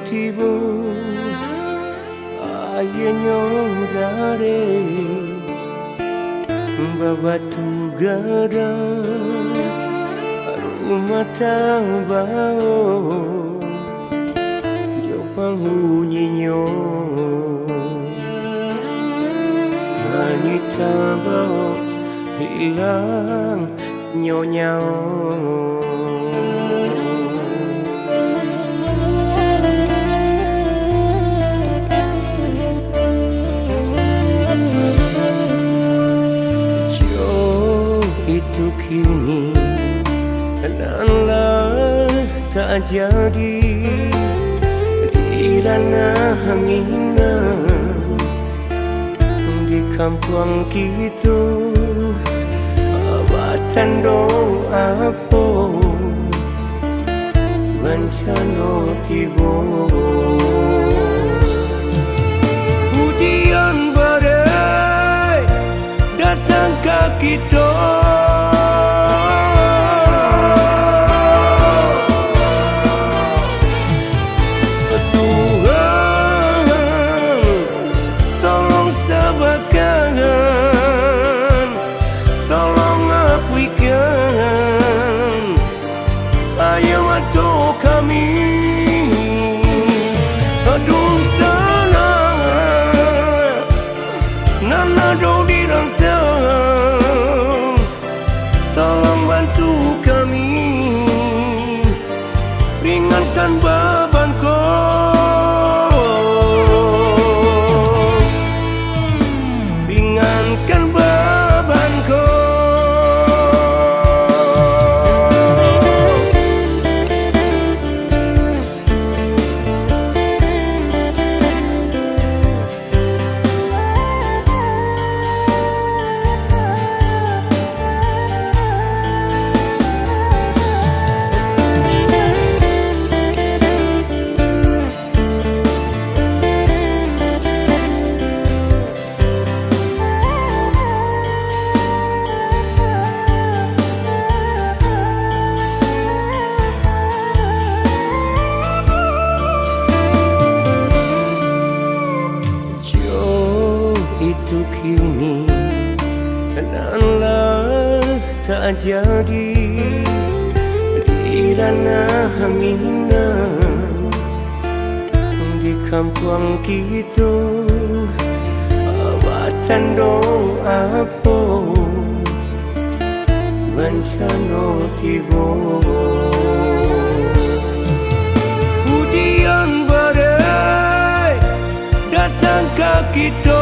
tiba ayenyo dare babatu gara rumah tabao jopang hunyinyo wanita tabao hilang nyonyao. Itu kini kenanlah tak jadi di ranah Mina di kampung kita abatan doa po bencana tiba hujan badai datang ke kita. Tolong bantu kami, ringankan beban kau, ringankan beban kau. Itu kini kenanlah tak jadi di ranah Mina di kampung kita abatan doa po bencana tiba hujan badai datang ke kita.